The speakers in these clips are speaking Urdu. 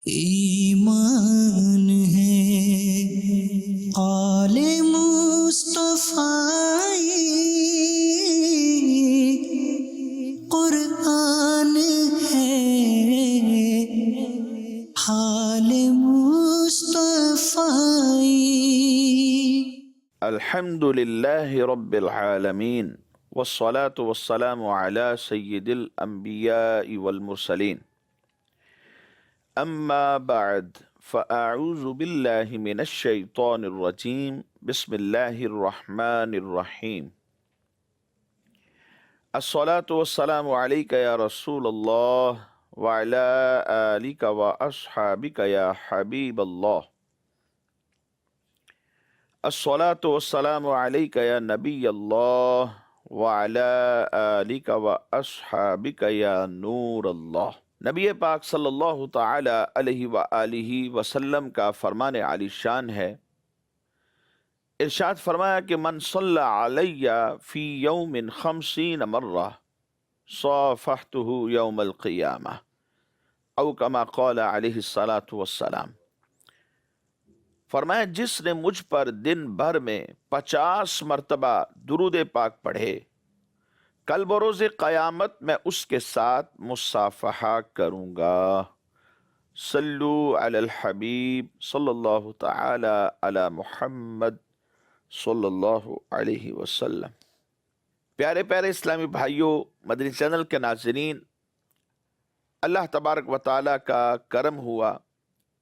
ایمان ہے قال مصطفی، قرآن ہے حال مصطفی۔ الحمد لله رب العالمين والصلاة والسلام على سيد الأنبياء والمرسلين. أما بعد فأعوذ بالله من الشيطان الرجيم. بسم الله الرحمن الرحيم. الصلاة والسلام عليك يا رسول الله وعلى آلك وأصحابك يا حبيب الله. الصلاة والسلام عليك يا نبي الله وعلى آلك وأصحابك يا نور الله. نبی پاک صلی اللہ تعالی علیہ وآلہ وسلم کا فرمان عالی شان ہے، ارشاد فرمایا کہ من صلی علی فی یوم 50 مرہ صافحته یوم القیامہ، او کما قال علیہ الصلاۃ والسلام. فرمایا جس نے مجھ پر دن بھر میں 50 مرتبہ درود پاک پڑھے، کل بروز قیامت میں اس کے ساتھ مصافحہ کروں گا. صلو علی الحبیب صلی اللہ تعالی علی محمد صلی اللہ علیہ وسلم. پیارے پیارے اسلامی بھائیوں، مدنی چینل کے ناظرین، اللہ تبارک و تعالی کا کرم ہوا،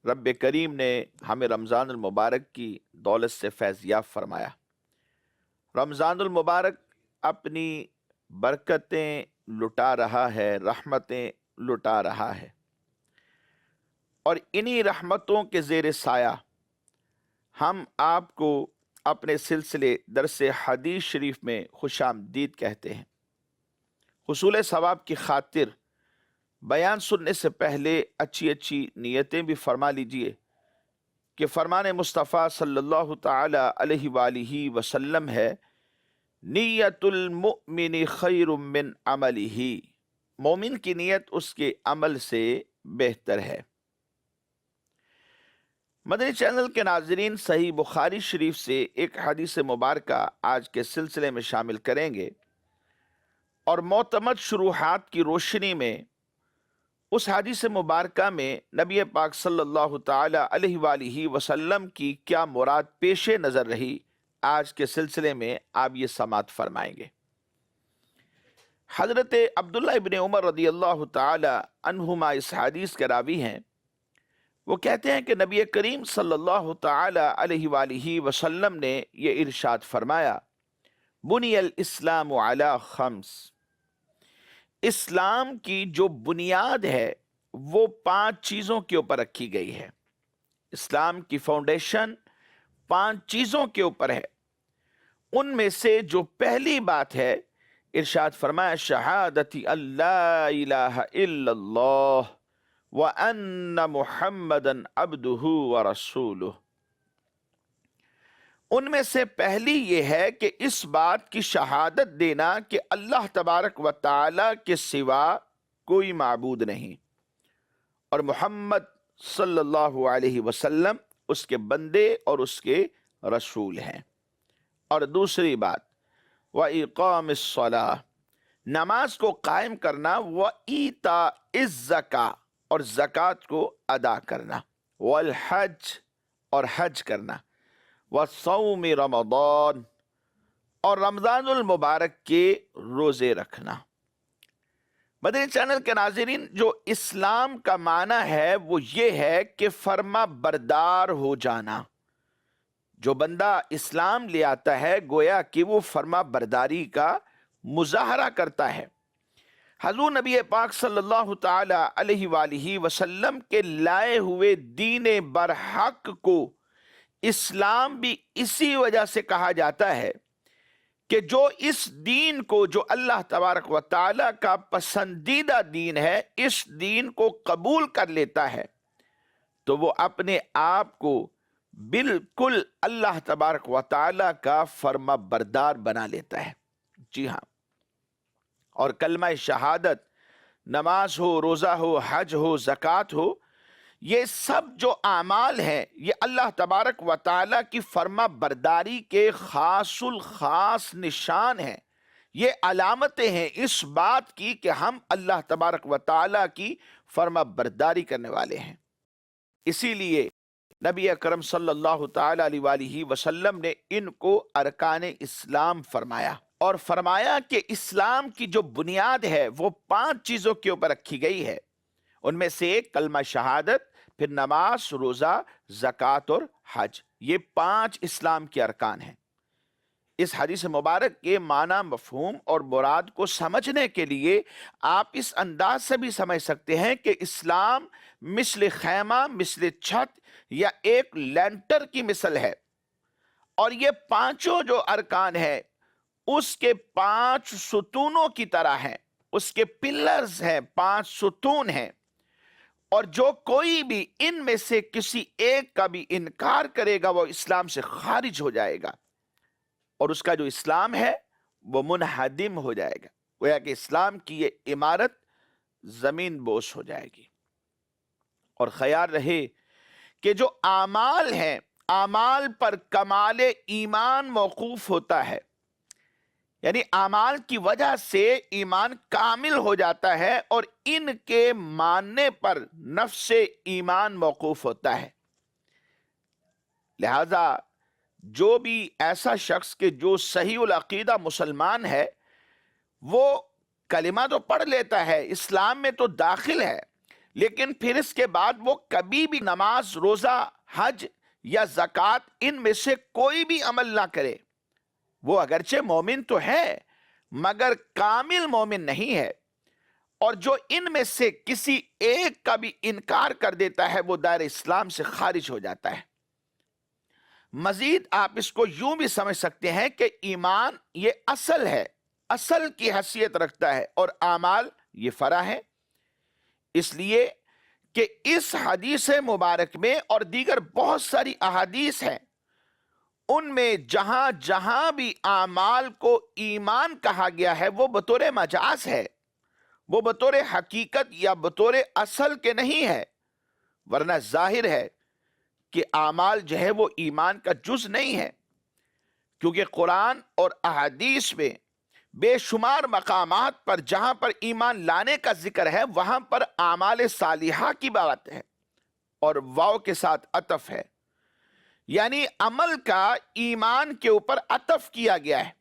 رب کریم نے ہمیں رمضان المبارک کی دولت سے فیضیاب فرمایا. رمضان المبارک اپنی برکتیں لٹا رہا ہے، رحمتیں لٹا رہا ہے، اور انہی رحمتوں کے زیر سایہ ہم آپ کو اپنے سلسلے درس حدیث شریف میں خوش آمدید کہتے ہیں. حصول ثواب کی خاطر بیان سننے سے پہلے اچھی اچھی نیتیں بھی فرما لیجئے کہ فرمان مصطفیٰ صلی اللہ تعالی علیہ وآلہ وسلم ہے، نیت المؤمن خیر من عملہ، مومن کی نیت اس کے عمل سے بہتر ہے. مدنی چینل کے ناظرین، صحیح بخاری شریف سے ایک حدیث مبارکہ آج کے سلسلے میں شامل کریں گے، اور معتمد شروحات کی روشنی میں اس حدیث مبارکہ میں نبی پاک صلی اللہ تعالی علیہ وآلہ وسلم کی کیا مراد پیش نظر رہی، آج کے سلسلے میں آپ یہ سماعت فرمائیں گے. حضرت عبداللہ ابن عمر رضی اللہ تعالی عنہما اس حدیث کے راوی ہیں. وہ کہتے ہیں کہ نبی کریم صلی اللہ تعالی علیہ وآلہ وسلم نے یہ ارشاد فرمایا، بنی الاسلام علی خمس، اسلام کی جو بنیاد ہے وہ 5 چیزوں کے اوپر رکھی گئی ہے. اسلام کی فاؤنڈیشن 5 چیزوں کے اوپر ہے. ان میں سے جو پہلی بات ہے، ارشاد فرمایا، شہادتی اللہ الہ الا اللہ وان محمدا عبدہ ورسولہ. ان میں سے پہلی یہ ہے کہ اس بات کی شہادت دینا کہ اللہ تبارک و تعالی کے سوا کوئی معبود نہیں، اور محمد صلی اللہ علیہ وسلم اس کے بندے اور اس کے رسول ہیں. اور دوسری بات، وَإِقَامِ الصَّلَاةِ، نماز کو قائم کرنا، وَإِيتَاءِ الزَّكَاةِ، اور زکوٰۃ کو ادا کرنا، وَالْحَجِّ، اور حج کرنا، وَصَوْمِ رمضان، اور رمضان المبارک کے روزے رکھنا. مدنی چینل کے ناظرین، جو اسلام کا معنی ہے وہ یہ ہے کہ فرما بردار ہو جانا. جو بندہ اسلام لے آتا ہے گویا کہ وہ فرما برداری کا مظاہرہ کرتا ہے. حضور نبی پاک صلی اللہ تعالی علیہ وآلہ وسلم کے لائے ہوئے دین برحق کو اسلام بھی اسی وجہ سے کہا جاتا ہے کہ جو اس دین کو، جو اللہ تبارک و تعالی کا پسندیدہ دین ہے، اس دین کو قبول کر لیتا ہے تو وہ اپنے آپ کو بالکل اللہ تبارک و تعالی کا فرما بردار بنا لیتا ہے. جی ہاں، اور کلمہ شہادت، نماز ہو، روزہ ہو، حج ہو، زکوٰۃ ہو، یہ سب جو اعمال ہیں یہ اللہ تبارک و تعالیٰ کی فرما برداری کے خاص الخاص نشان ہیں، یہ علامتیں ہیں اس بات کی کہ ہم اللہ تبارک و تعالیٰ کی فرما برداری کرنے والے ہیں۔ اسی لیے نبی اکرم صلی اللہ تعالیٰ علیہ وآلہ وسلم نے ان کو ارکان اسلام فرمایا، اور فرمایا کہ اسلام کی جو بنیاد ہے وہ 5 چیزوں کے اوپر رکھی گئی ہے۔ ان میں سے ایک کلمہ شہادت، پھر نماز، روزہ، زکوٰۃ اور حج، یہ 5 اسلام کے ارکان ہیں۔ اس حدیث مبارک کے معنی، مفہوم اور مراد کو سمجھنے کے لیے آپ اس انداز سے بھی سمجھ سکتے ہیں کہ اسلام مثل خیمہ، مثل چھت یا ایک لینٹر کی مثل ہے، اور یہ 5 جو ارکان ہیں اس کے 5 ستونوں کی طرح ہیں، اس کے پلرز ہیں، 5 ستون ہیں، اور جو کوئی بھی ان میں سے کسی ایک کا بھی انکار کرے گا وہ اسلام سے خارج ہو جائے گا، اور اس کا جو اسلام ہے وہ منہدم ہو جائے گا، گویا کہ اسلام کی یہ عمارت زمین بوس ہو جائے گی۔ اور خیال رہے کہ جو اعمال ہیں، اعمال پر کمال ایمان موقوف ہوتا ہے، یعنی اعمال کی وجہ سے ایمان کامل ہو جاتا ہے، اور ان کے ماننے پر نفس ایمان موقوف ہوتا ہے۔ لہذا جو بھی ایسا شخص کہ جو صحیح العقیدہ مسلمان ہے، وہ کلمہ تو پڑھ لیتا ہے، اسلام میں تو داخل ہے، لیکن پھر اس کے بعد وہ کبھی بھی نماز، روزہ، حج یا زکوٰۃ ان میں سے کوئی بھی عمل نہ کرے، وہ اگرچہ مومن تو ہے مگر کامل مومن نہیں ہے، اور جو ان میں سے کسی ایک کا بھی انکار کر دیتا ہے وہ دائرہ اسلام سے خارج ہو جاتا ہے۔ مزید آپ اس کو یوں بھی سمجھ سکتے ہیں کہ ایمان یہ اصل ہے، اصل کی حیثیت رکھتا ہے، اور اعمال یہ فرع ہے۔ اس لیے کہ اس حدیث مبارک میں اور دیگر بہت ساری احادیث ہیں، ان میں جہاں جہاں بھی اعمال کو ایمان کہا گیا ہے وہ بطور مجاز ہے، وہ بطور حقیقت یا بطور اصل کے نہیں ہے، ورنہ ظاہر ہے کہ اعمال جو ہے وہ ایمان کا جز نہیں ہے، کیونکہ قرآن اور احادیث میں بے شمار مقامات پر جہاں پر ایمان لانے کا ذکر ہے وہاں پر اعمال صالحہ کی بات ہے، اور واو کے ساتھ عطف ہے، یعنی عمل کا ایمان کے اوپر عطف کیا گیا ہے۔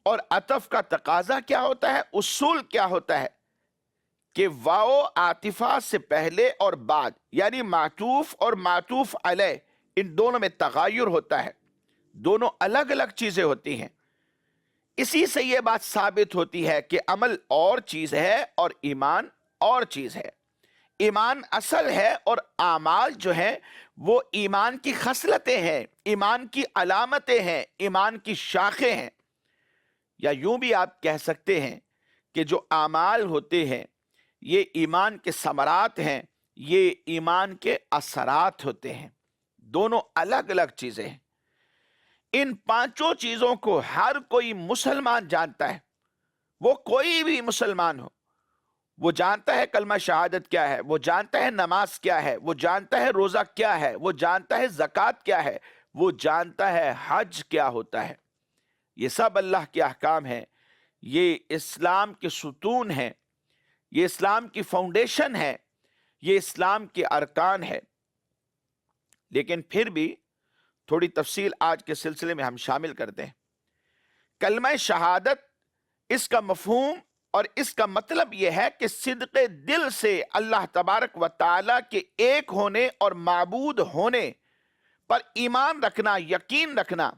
اور عطف کا تقاضا کیا ہوتا ہے، اصول کیا ہوتا ہے کہ واو عاطفہ سے پہلے اور بعد، یعنی معطوف اور معطوف علیہ، ان دونوں میں تغیر ہوتا ہے، دونوں الگ الگ چیزیں ہوتی ہیں۔ اسی سے یہ بات ثابت ہوتی ہے کہ عمل اور چیز ہے اور ایمان اور چیز ہے۔ ایمان اصل ہے اور اعمال جو ہیں وہ ایمان کی خصلتیں ہیں، ایمان کی علامتیں ہیں، ایمان کی شاخیں ہیں، یا یوں بھی آپ کہہ سکتے ہیں کہ جو اعمال ہوتے ہیں یہ ایمان کے ثمرات ہیں، یہ ایمان کے اثرات ہوتے ہیں، دونوں الگ الگ چیزیں ہیں۔ ان 5 چیزوں کو ہر کوئی مسلمان جانتا ہے، وہ کوئی بھی مسلمان ہو، وہ جانتا ہے کلمہ شہادت کیا ہے، وہ جانتا ہے نماز کیا ہے، وہ جانتا ہے روزہ کیا ہے، وہ جانتا ہے زکوٰۃ کیا ہے، وہ جانتا ہے حج کیا ہوتا ہے۔ یہ سب اللہ کے احکام ہیں، یہ اسلام کے ستون ہیں، یہ اسلام کی فاؤنڈیشن ہے، یہ اسلام کے ارکان ہے۔ لیکن پھر بھی تھوڑی تفصیل آج کے سلسلے میں ہم شامل کرتے ہیں۔ کلمہ شہادت، اس کا مفہوم اور اس کا مطلب یہ ہے کہ صدق دل سے اللہ تبارک و تعالیٰ کے ایک ہونے اور معبود ہونے پر ایمان رکھنا، یقین رکھنا،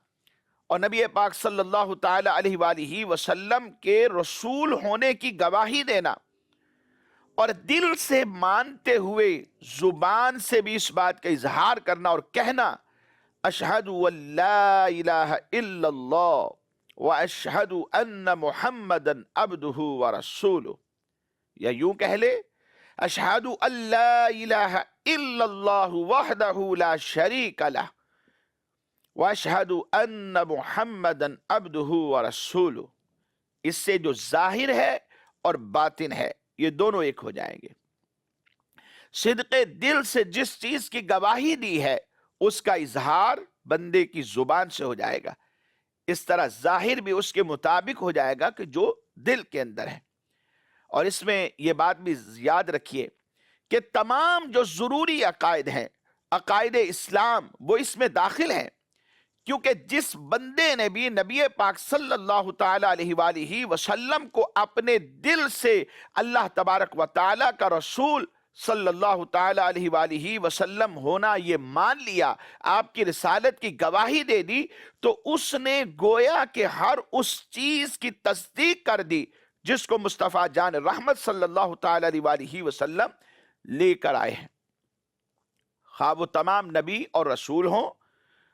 اور نبی پاک صلی اللہ تعالی علیہ وآلہ وسلم کے رسول ہونے کی گواہی دینا، اور دل سے مانتے ہوئے زبان سے بھی اس بات کا اظہار کرنا اور کہنا اشہد ان لا الہ الا اللہ واشہد ان محمدًا عبدہ ورسولہ، یا یوں کہہ لے اشہد ان لا الہ الا اللہ وحدہ لا شریک لہ واشہد ان محمدًا عبدہ ورسولہ۔ اس سے جو ظاہر ہے اور باطن ہے یہ دونوں ایک ہو جائیں گے۔ صدق دل سے جس چیز کی گواہی دی ہے اس کا اظہار بندے کی زبان سے ہو جائے گا، اس طرح ظاہر بھی اس کے مطابق ہو جائے گا کہ جو دل کے اندر ہے۔ اور اس میں یہ بات بھی یاد رکھیے کہ تمام جو ضروری عقائد ہیں، عقائد اسلام، وہ اس میں داخل ہیں، کیونکہ جس بندے نے بھی نبی پاک صلی اللہ تعالی علیہ وآلہ وسلم کو اپنے دل سے اللہ تبارک و تعالی کا رسول صلی اللہ تعالی علیہ وآلہ وسلم ہونا یہ مان لیا، آپ کی رسالت کی گواہی دے دی، تو اس نے گویا کہ ہر اس چیز کی تصدیق کر دی جس کو مصطفیٰ جان رحمت صلی اللہ تعالی علیہ وآلہ وسلم لے کر آئے ہیں، خواہ وہ تمام نبی اور رسول ہوں،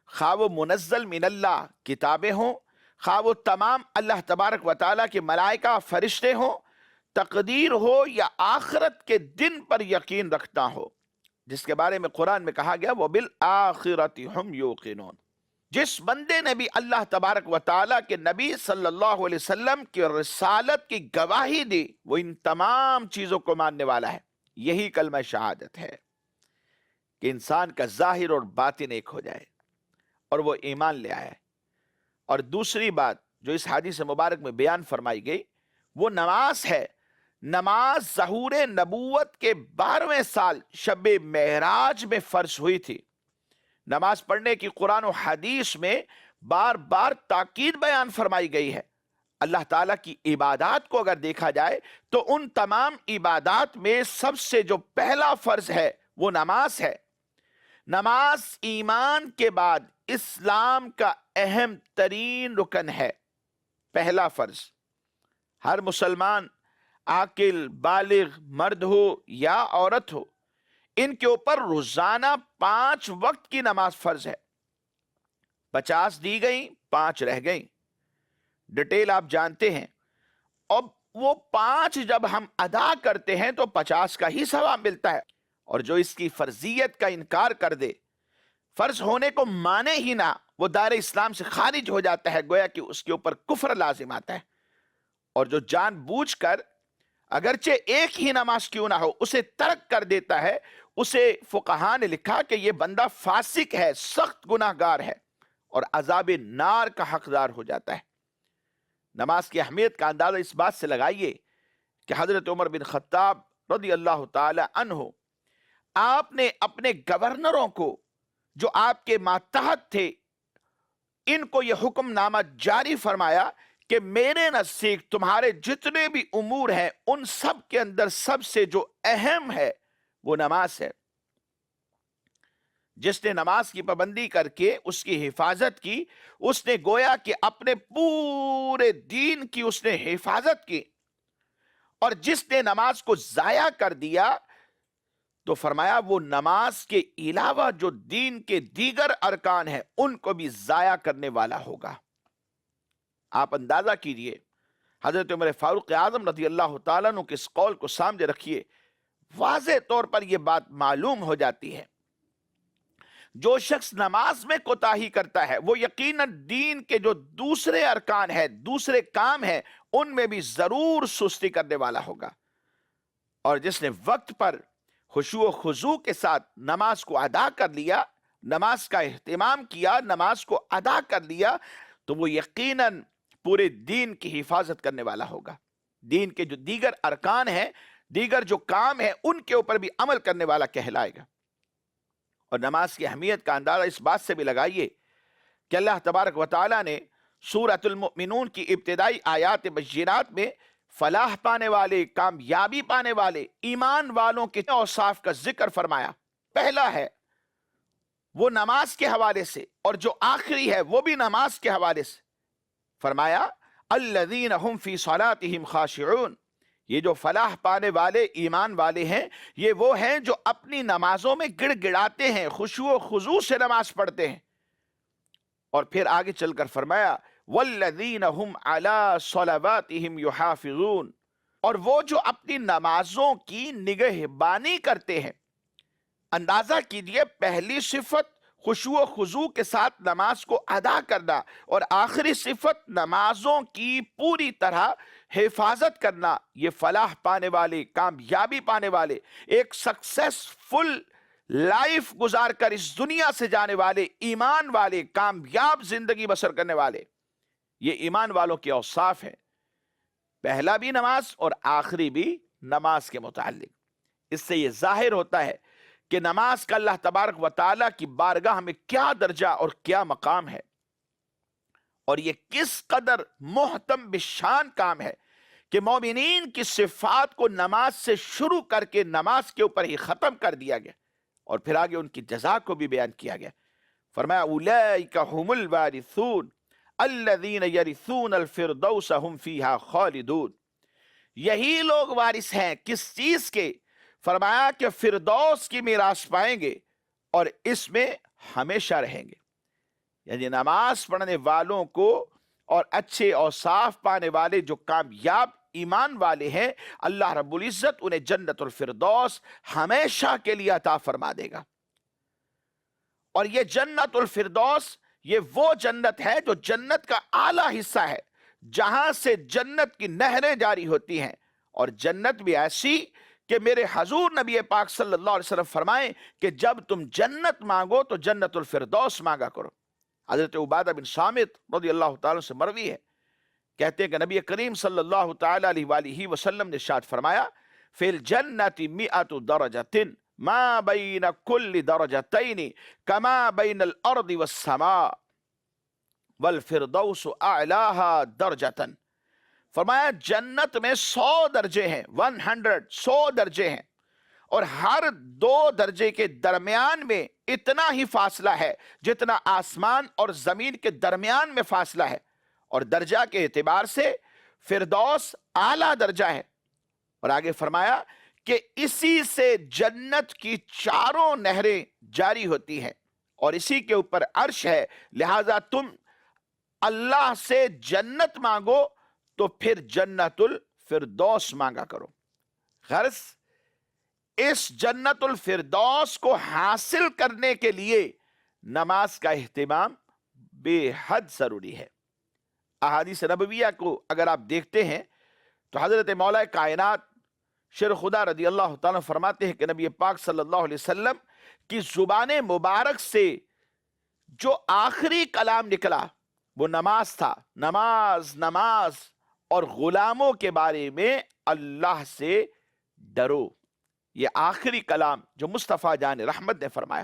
خواہ وہ منزل من اللہ کتابیں ہوں، خواہ وہ تمام اللہ تبارک و تعالیٰ کے ملائکہ فرشتے ہوں، تقدیر ہو یا آخرت کے دن پر یقین رکھتا ہو، جس کے بارے میں قرآن میں کہا گیا وَبِالْآخِرَةِ هُمْ يُوقِنُونَ۔ جس بندے نے بھی اللہ تبارک و تعالیٰ کے نبی صلی اللہ علیہ وسلم کی رسالت کی گواہی دی، وہ ان تمام چیزوں کو ماننے والا ہے۔ یہی کلمہ شہادت ہے کہ انسان کا ظاہر اور باطن ایک ہو جائے اور وہ ایمان لے آئے۔ اور دوسری بات جو اس حدیث مبارک میں بیان فرمائی گئی وہ نماز ہے۔ نماز ظہور نبوت کے 12ویں سال شب معراج میں فرض ہوئی تھی۔ نماز پڑھنے کی قرآن و حدیث میں بار بار تاکید بیان فرمائی گئی ہے۔ اللہ تعالیٰ کی عبادات کو اگر دیکھا جائے تو ان تمام عبادات میں سب سے جو پہلا فرض ہے وہ نماز ہے۔ نماز ایمان کے بعد اسلام کا اہم ترین رکن ہے، پہلا فرض۔ ہر مسلمان عاقل بالغ مرد ہو یا عورت ہو، ان کے اوپر روزانہ 5 وقت کی نماز فرض ہے۔ 50 دی گئیں، 5 رہ گئیں، ڈیٹیل آپ جانتے ہیں۔ اب وہ 5 جب ہم ادا کرتے ہیں تو 50 کا ہی ثواب ملتا ہے، اور جو اس کی فرضیت کا انکار کر دے، فرض ہونے کو مانے ہی نہ، وہ دائرہ اسلام سے خارج ہو جاتا ہے، گویا کہ اس کے اوپر کفر لازم آتا ہے۔ اور جو جان بوجھ کر اگرچہ ایک ہی نماز کیوں نہ ہو اسے ترک کر دیتا ہے، اسے فقہاء نے لکھا کہ یہ بندہ فاسق ہے، سخت گناہ گار ہے اور عذاب نار کا حقدار ہو جاتا ہے۔ نماز کی اہمیت کا اندازہ اس بات سے لگائیے کہ حضرت عمر بن خطاب رضی اللہ تعالی عنہ، آپ نے اپنے گورنروں کو جو آپ کے ماتحت تھے، ان کو یہ حکم نامہ جاری فرمایا کہ میرے نزدیک تمہارے جتنے بھی امور ہیں ان سب کے اندر سب سے جو اہم ہے وہ نماز ہے۔ جس نے نماز کی پابندی کر کے اس کی حفاظت کی، اس نے گویا کہ اپنے پورے دین کی اس نے حفاظت کی، اور جس نے نماز کو ضائع کر دیا تو فرمایا وہ نماز کے علاوہ جو دین کے دیگر ارکان ہیں ان کو بھی ضائع کرنے والا ہوگا۔ آپ اندازہ کیجئے، حضرت عمر فاروق اعظم رضی اللہ تعالیٰ عنہ کے اس قول کو سامنے رکھیے، واضح طور پر یہ بات معلوم ہو جاتی ہے جو شخص نماز میں کوتاہی کرتا ہے وہ یقیناً دین کے جو دوسرے ارکان ہیں، دوسرے کام ہیں، ان میں بھی ضرور سستی کرنے والا ہوگا۔ اور جس نے وقت پر خشوع و خضوع کے ساتھ نماز کو ادا کر لیا، نماز کا اہتمام کیا، نماز کو ادا کر لیا، تو وہ یقیناً پورے دین کی حفاظت کرنے والا ہوگا۔ دین کے جو دیگر ارکان ہیں، دیگر جو کام ہیں، ان کے اوپر بھی عمل کرنے والا کہلائے گا۔ اور نماز کی اہمیت کا اندازہ اس بات سے بھی لگائیے کہ اللہ تبارک و تعالیٰ نے سورۃ المؤمنون کی ابتدائی آیات بینات میں فلاح پانے والے، کامیابی پانے والے، ایمان والوں کے اوصاف کا ذکر فرمایا۔ پہلا ہے وہ نماز کے حوالے سے، اور جو آخری ہے وہ بھی نماز کے حوالے سے، فرمایا الذین هم فی صلاتهم خاشعون۔ یہ جو فلاح پانے والے ایمان والے ہیں، یہ وہ ہیں جو اپنی نمازوں میں گڑ گڑاتے ہیں، خشوع و خضوع سے نماز پڑھتے ہیں۔ اور پھر آگے چل کر فرمایا والذین هم علی صلواتهم یحافظون، اور وہ جو اپنی نمازوں کی نگہبانی کرتے ہیں۔ اندازہ کیجئے، پہلی صفت خشوع و خضوع کے ساتھ نماز کو ادا کرنا، اور آخری صفت نمازوں کی پوری طرح حفاظت کرنا، یہ فلاح پانے والے، کامیابی پانے والے، ایک سکسیسفل لائف گزار کر اس دنیا سے جانے والے، ایمان والے، کامیاب زندگی بسر کرنے والے، یہ ایمان والوں کے اوصاف ہیں، پہلا بھی نماز اور آخری بھی نماز کے متعلق۔ اس سے یہ ظاہر ہوتا ہے کہ نماز کا اللہ تبارک و تعالیٰ کی بارگاہ میں کیا درجہ اور کیا مقام ہے، اور یہ کس قدر محتم بشان کام ہے کہ مومنین کی صفات کو نماز سے شروع کر کے نماز کے اوپر ہی ختم کر دیا گیا، اور پھر آگے ان کی جزا کو بھی بیان کیا گیا۔ فرمایا اولئک هم الوارثون الذین یرثون الفردوس هم فیہا خالدون، یہی لوگ وارث ہیں کس چیز کے؟ فرمایا کہ فردوس کی میراث پائیں گے اور اس میں ہمیشہ رہیں گے۔ یعنی نماز پڑھنے والوں کو اور اچھے اوصاف پانے والے جو کامیاب ایمان والے ہیں، اللہ رب العزت انہیں جنت الفردوس ہمیشہ کے لیے عطا فرما دے گا۔ اور یہ جنت الفردوس یہ وہ جنت ہے جو جنت کا اعلیٰ حصہ ہے، جہاں سے جنت کی نہریں جاری ہوتی ہیں، اور جنت بھی ایسی کہ میرے حضور نبی پاک صلی اللہ علیہ وسلم فرمائیں کہ جب تم جنت مانگو تو جنت الفردوس مانگا کرو۔ حضرت عبادہ بن صامت رضی اللہ تعالیٰ سے مروی ہے، کہتے ہیں کہ نبی کریم صلی اللہ تعالیٰ علیہ وآلہ وسلم نے ارشاد فرمایا فی الجنت 100 درجۃ ما بین کل درجتین کما بین الارض والسماء والفردوس اعلاها درجۃ، فرمایا جنت میں 100 درجے ہیں، 100 درجے ہیں، اور ہر 2 درجے کے درمیان میں اتنا ہی فاصلہ ہے جتنا آسمان اور زمین کے درمیان میں فاصلہ ہے، اور درجہ کے اعتبار سے فردوس اعلیٰ درجہ ہے۔ اور آگے فرمایا کہ اسی سے جنت کی 4 نہریں جاری ہوتی ہیں، اور اسی کے اوپر عرش ہے، لہذا تم اللہ سے جنت مانگو تو پھر جنت الفردوس مانگا کرو۔ غرض اس جنت الفردوس کو حاصل کرنے کے لیے نماز کا اہتمام بے حد ضروری ہے۔ احادیث نبویہ کو اگر آپ دیکھتے ہیں تو حضرت مولا کائنات شیر خدا رضی اللہ تعالیٰ فرماتے ہیں کہ نبی پاک صلی اللہ علیہ وسلم کی زبان مبارک سے جو آخری کلام نکلا وہ نماز تھا، نماز نماز، اور غلاموں کے بارے میں اللہ سے ڈرو، یہ آخری کلام جو مصطفیٰ جان رحمت نے فرمایا۔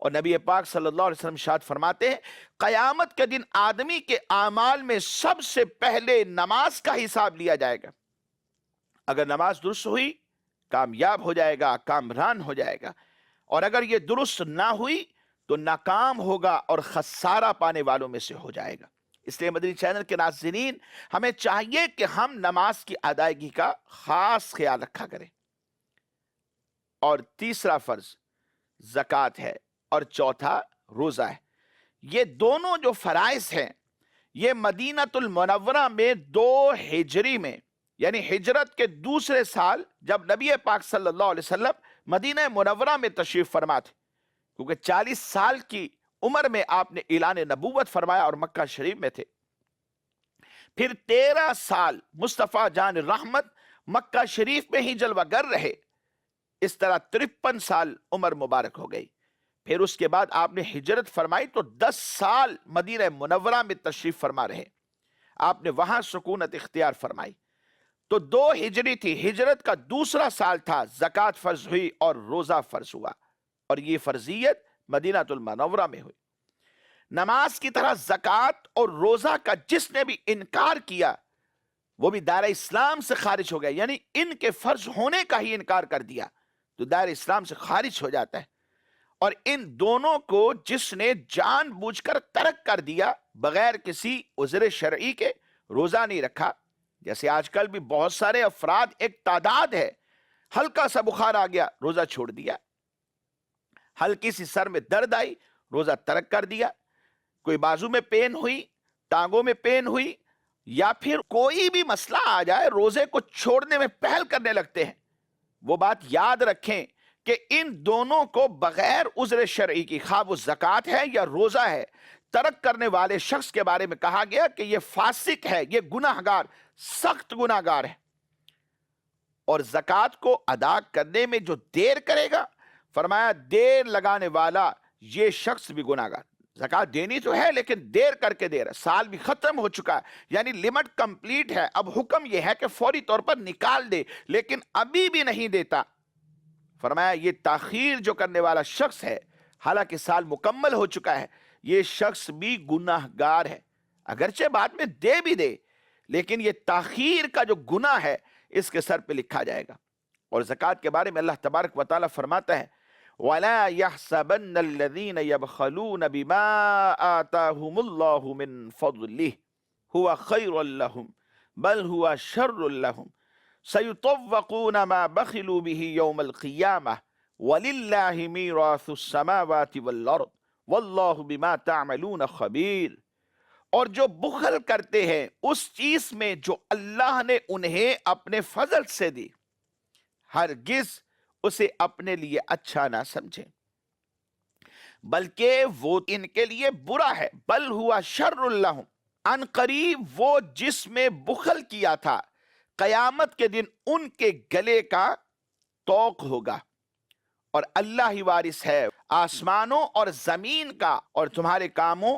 اور نبی پاک صلی اللہ علیہ وسلم ارشاد فرماتے ہیں قیامت کے دن آدمی کے اعمال میں سب سے پہلے نماز کا حساب لیا جائے گا، اگر نماز درست ہوئی کامیاب ہو جائے گا، کامران ہو جائے گا، اور اگر یہ درست نہ ہوئی تو ناکام ہوگا اور خسارہ پانے والوں میں سے ہو جائے گا۔ اس لیے مدنی چینل کے ناظرین ہمیں چاہیے کہ ہم نماز کی ادائیگی کا خاص خیال رکھا کریں۔ اور تیسرا فرض زکوٰۃ ہے، اور چوتھا روزہ ہے۔ یہ دونوں جو فرائض ہیں یہ مدینۃ المنورہ میں 2 ہجری میں، یعنی ہجرت کے دوسرے سال جب نبی پاک صلی اللہ علیہ وسلم مدینہ منورہ میں تشریف فرما تھے، کیونکہ 40 سال کی عمر میں آپ نے اعلان نبوت فرمایا اور مکہ شریف میں تھے، پھر 13 سال مصطفیٰ جان رحمت مکہ شریف میں ہی جلوہ گر رہے، اس طرح 53 سال عمر مبارک ہو گئی۔ پھر اس کے بعد آپ نے ہجرت فرمائی تو 10 سال مدینہ منورہ میں تشریف فرما رہے، آپ نے وہاں سکونت اختیار فرمائی۔ تو 2 ہجری تھی، ہجرت کا دوسرا سال تھا، زکوٰۃ فرض ہوئی اور روزہ فرض ہوا، اور یہ فرضیت مدینہ المنورہ میں ہوئی۔ نماز کی طرح زکوٰۃ اور روزہ کا جس نے بھی انکار کیا وہ بھی دائرہ اسلام سے خارج ہو گیا، یعنی ان کے فرض ہونے کا ہی انکار کر دیا تو دائرہ اسلام سے خارج ہو جاتا ہے۔ اور ان دونوں کو جس نے جان بوجھ کر ترک کر دیا بغیر کسی عذر شرعی کے، روزہ نہیں رکھا، جیسے آج کل بھی بہت سارے افراد، ایک تعداد ہے، ہلکا سا بخار آ گیا روزہ چھوڑ دیا، ہلکی سی سر میں درد آئی روزہ ترک کر دیا، کوئی بازو میں پین ہوئی، ٹانگوں میں پین ہوئی، یا پھر کوئی بھی مسئلہ آ جائے روزے کو چھوڑنے میں پہل کرنے لگتے ہیں۔ وہ بات یاد رکھیں کہ ان دونوں کو بغیر عذر شرعی کی، خواہ وہ زکوٰۃ ہے یا روزہ ہے، ترک کرنے والے شخص کے بارے میں کہا گیا کہ یہ فاسق ہے، یہ گناہگار، سخت گناہگار ہے۔ اور زکوٰۃ کو ادا کرنے میں جو دیر کرے گا، فرمایا دیر لگانے والا یہ شخص بھی گناہگار۔ زکوٰۃ دینی تو ہے لیکن دیر کر کے دے رہا، سال بھی ختم ہو چکا ہے، یعنی لمٹ کمپلیٹ ہے، اب حکم یہ ہے کہ فوری طور پر نکال دے، لیکن ابھی بھی نہیں دیتا۔ فرمایا یہ تاخیر جو کرنے والا شخص ہے، حالانکہ سال مکمل ہو چکا ہے، یہ شخص بھی گناہگار ہے، اگرچہ بعد میں دے بھی دے لیکن یہ تاخیر کا جو گناہ ہے اس کے سر پہ لکھا جائے گا۔ اور زکوٰۃ کے بارے میں اللہ تبارک و تعالیٰ فرماتا ہے وَلَا يَحْسَبَنَّ الَّذِينَ يَبْخَلُونَ بِمَا آتَاهُمُ اللَّهُ مِنْ فَضْلِهِ هُوَ خَيْرٌ لَهُمْ بَلْ هُوَ شَرٌّ لَهُمْ سَيُطَوَّقُونَ مَا بَخِلُوا بِهِ يَوْمَ الْقِيَامَةِ وَلِلَّهِ مِيرَاثُ السَّمَاوَاتِ وَالْأَرْضِ وَاللَّهُ بِمَا تَعْمَلُونَ خَبِيرٌ۔ اور جو بخل کرتے ہیں اس چیز میں جو اللہ نے انہیں اپنے فضل سے دی، ہرگز اسے اپنے لیے اچھا نہ سمجھیں بلکہ وہ ان کے لیے برا ہے۔ بل ہوا شر لہم، ان قریب وہ جس میں بخل کیا تھا قیامت کے دن ان کے گلے کا توق ہوگا۔ اور اللہ ہی وارث ہے آسمانوں اور زمین کا اور تمہارے کاموں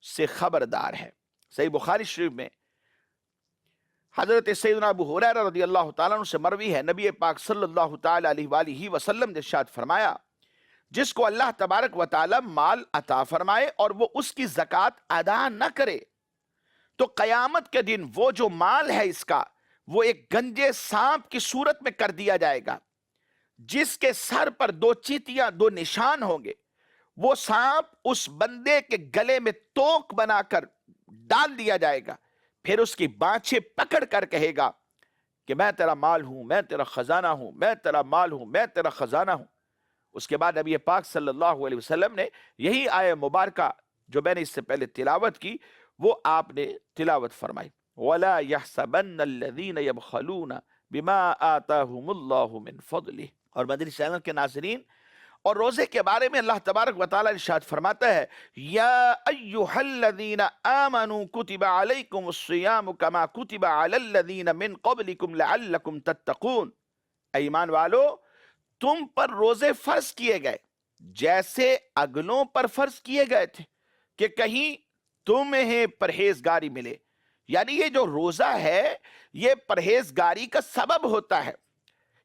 سے خبردار ہے۔ صحیح بخاری شریف میں حضرت سیدنا ابو ہریرہ رضی اللہ تعالیٰ عنہ سے مروی ہے، نبی پاک صلی اللہ تعالیٰ علیہ وآلہ وسلم نے ارشاد فرمایا جس کو اللہ تبارک و تعالیٰ مال عطا فرمائے اور وہ اس کی زکوٰۃ ادا نہ کرے تو قیامت کے دن وہ جو مال ہے اس کا وہ ایک گنجے سانپ کی صورت میں کر دیا جائے گا، جس کے سر پر دو چیتیاں، دو نشان ہوں گے۔ وہ سانپ اس بندے کے گلے میں توق بنا کر ڈال دیا جائے گا، پھر اس کی بانچیں پکڑ کر کہے گا کہ میں تیرا مال ہوں، میں تیرا خزانہ ہوں، میں تیرا مال ہوں، میں تیرا خزانہ ہوں۔ اس کے بعد نبی پاک صلی اللہ علیہ وسلم نے یہی آیہ مبارکہ جو میں نے اس سے پہلے تلاوت کی وہ آپ نے تلاوت فرمائی، وَلَا يَحْسَبَنَّ الَّذِينَ يَبْخَلُونَ بِمَا آتَاهُمُ اللَّهُ مِنْ فَضْلِهِ۔ اور مدنی چینل کے ناظرین، اور روزے کے بارے میں اللہ تبارک و تعالیٰ ارشاد فرماتا ہے یا ایھا الذین آمنوا کتب علیکم الصیام کما کتب علی الذین من قبلکم لعلکم تتقون۔ ایمان والو، تم پر روزے فرض کیے گئے جیسے اگلوں پر فرض کیے گئے تھے کہ کہیں تمہیں پرہیزگاری ملے۔ یعنی یہ جو روزہ ہے یہ پرہیزگاری کا سبب ہوتا ہے،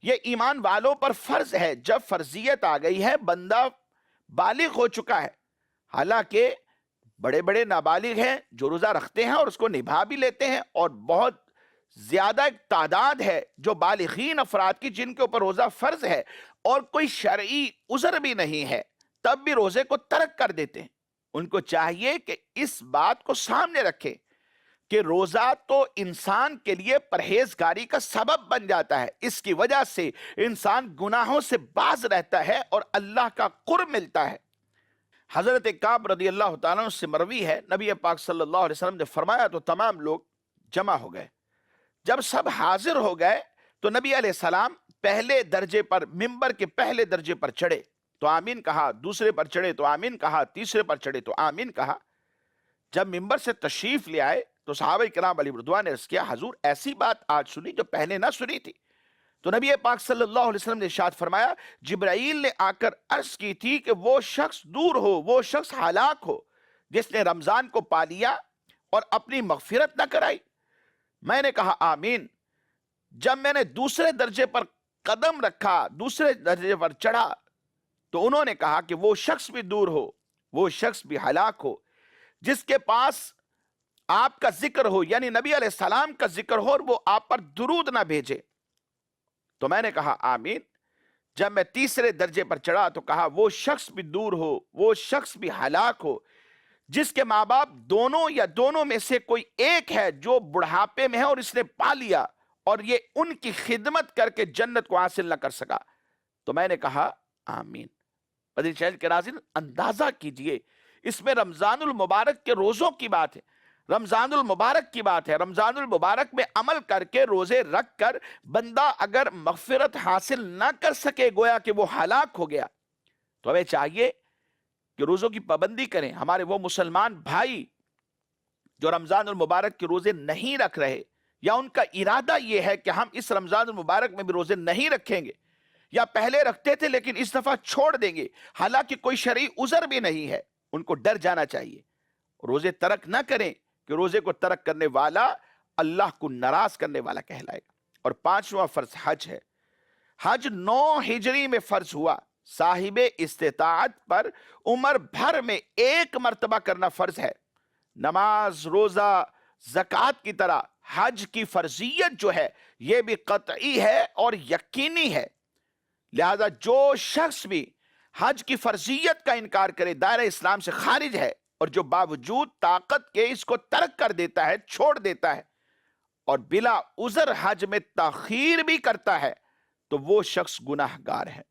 یہ ایمان والوں پر فرض ہے۔ جب فرضیت آ گئی ہے، بندہ بالغ ہو چکا ہے، حالانکہ بڑے بڑے نابالغ ہیں جو روزہ رکھتے ہیں اور اس کو نبھا بھی لیتے ہیں، اور بہت زیادہ ایک تعداد ہے جو بالغین افراد کی جن کے اوپر روزہ فرض ہے اور کوئی شرعی عذر بھی نہیں ہے، تب بھی روزے کو ترک کر دیتے ہیں۔ ان کو چاہیے کہ اس بات کو سامنے رکھیں کہ روزہ تو انسان کے لیے پرہیزگاری کا سبب بن جاتا ہے، اس کی وجہ سے انسان گناہوں سے باز رہتا ہے اور اللہ کا قرب ملتا ہے۔ حضرت کعب رضی اللہ تعالیٰ عنہ سے مروی ہے، نبی پاک صلی اللہ علیہ وسلم نے فرمایا تو تمام لوگ جمع ہو گئے۔ جب سب حاضر ہو گئے تو نبی علیہ السلام پہلے درجے پر، ممبر کے پہلے درجے پر چڑھے تو آمین کہا، دوسرے پر چڑھے تو آمین کہا، تیسرے پر چڑھے تو آمین کہا۔ جب ممبر سے تشریف لے آئے تو صحابہ کرام علیہ رضوان نے عرض کیا حضور ایسی بات آج سنی جو پہلے نہ سنی تھی۔ تو نبی پاک صلی اللہ علیہ وسلم نے ارشاد فرمایا جبرائیل نے آ کر عرض کی تھی کہ وہ شخص دور ہو، وہ شخص ہلاک ہو جس نے رمضان کو پا لیا اور اپنی مغفرت نہ کرائی۔ میں نے کہا آمین۔ جب میں نے دوسرے درجے پر قدم رکھا، دوسرے درجے پر چڑھا تو انہوں نے کہا کہ وہ شخص بھی دور ہو، وہ شخص بھی ہلاک ہو جس کے پاس آپ کا ذکر ہو، یعنی نبی علیہ السلام کا ذکر ہو اور وہ آپ پر درود نہ بھیجے۔ تو میں نے کہا آمین۔ جب میں تیسرے درجے پر چڑھا تو کہا وہ شخص بھی دور ہو، وہ شخص بھی ہلاک ہو جس کے ماں باپ دونوں یا دونوں میں سے کوئی ایک ہے جو بڑھاپے میں ہے اور اس نے پا لیا اور یہ ان کی خدمت کر کے جنت کو حاصل نہ کر سکا۔ تو میں نے کہا آمین۔ مدنی چینل کے ناظرین اندازہ کیجئے، اس میں رمضان المبارک کے روزوں کی بات ہے، رمضان المبارک کی بات ہے۔ رمضان المبارک میں عمل کر کے روزے رکھ کر بندہ اگر مغفرت حاصل نہ کر سکے گویا کہ وہ ہلاک ہو گیا۔ تو ہمیں چاہیے کہ روزوں کی پابندی کریں۔ ہمارے وہ مسلمان بھائی جو رمضان المبارک کے روزے نہیں رکھ رہے یا ان کا ارادہ یہ ہے کہ ہم اس رمضان المبارک میں بھی روزے نہیں رکھیں گے، یا پہلے رکھتے تھے لیکن اس دفعہ چھوڑ دیں گے، حالانکہ کوئی شرعی عذر بھی نہیں ہے، ان کو ڈر جانا چاہیے، روزے ترک نہ کریں کہ روزے کو ترک کرنے والا اللہ کو ناراض کرنے والا کہلائے گا۔ اور 5واں فرض حج ہے۔ حج 9 ہجری میں فرض ہوا، صاحب استطاعت پر عمر بھر میں 1 مرتبہ کرنا فرض ہے۔ نماز، روزہ، زکوٰۃ کی طرح حج کی فرضیت جو ہے یہ بھی قطعی ہے اور یقینی ہے، لہذا جو شخص بھی حج کی فرضیت کا انکار کرے دائرہ اسلام سے خارج ہے، اور جو باوجود طاقت کے اس کو ترک کر دیتا ہے، چھوڑ دیتا ہے اور بلا عذر حج میں تاخیر بھی کرتا ہے تو وہ شخص گناہ گار ہے۔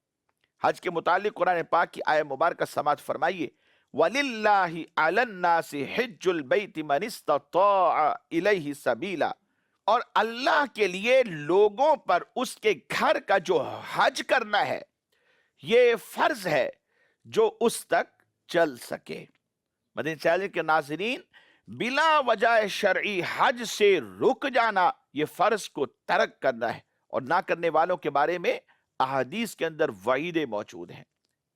حج کے متعلق قرآن پاک کی آیہ مبارکہ سماعت فرمائیے، وَلِلَّهِ عَلَى النَّاسِ حِجُّ الْبَيْتِ مَنِ اسْتَطَاعَ إِلَيْهِ سَبِيلًا، اور اللہ کے لیے لوگوں پر اس کے گھر کا جو حج کرنا ہے یہ فرض ہے جو اس تک چل سکے۔ مدنی چینل کے ناظرین، بلا وجہ شرعی حج سے رک جانا یہ فرض کو ترک کرنا ہے، اور نہ کرنے والوں کے بارے میں احادیث کے اندر وعیدیں موجود ہیں۔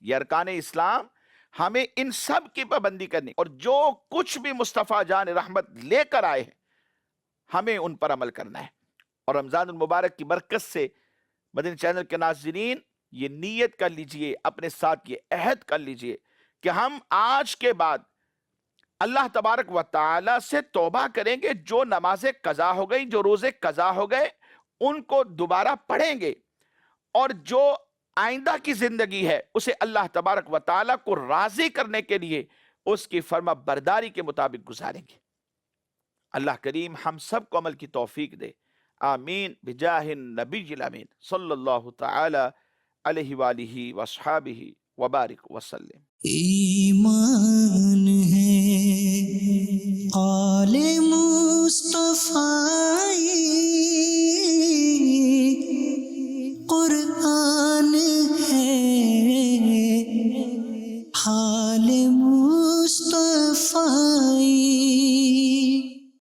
یہ ارکان اسلام ہمیں ان سب کی پابندی کرنی، اور جو کچھ بھی مصطفیٰ جان رحمت لے کر آئے ہیں ہمیں ان پر عمل کرنا ہے۔ اور رمضان المبارک کی برکت سے مدنی چینل کے ناظرین یہ نیت کر لیجئے، اپنے ساتھ یہ عہد کر لیجئے کہ ہم آج کے بعد اللہ تبارک و تعالی سے توبہ کریں گے، جو نمازیں قضا ہو گئی، جو روزے قضا ہو گئے ان کو دوبارہ پڑھیں گے، اور جو آئندہ کی زندگی ہے اسے اللہ تبارک و تعالی کو راضی کرنے کے لیے اس کی فرما برداری کے مطابق گزاریں گے۔ اللہ کریم ہم سب کو عمل کی توفیق دے، آمین بجاہ النبی الامین صلی اللہ تعالی علیہ وآلہ وصحابہ وبارک وسلم۔ ایمان ہے آل مصطفیٰ، قرآن ہے حال مصطفیٰ۔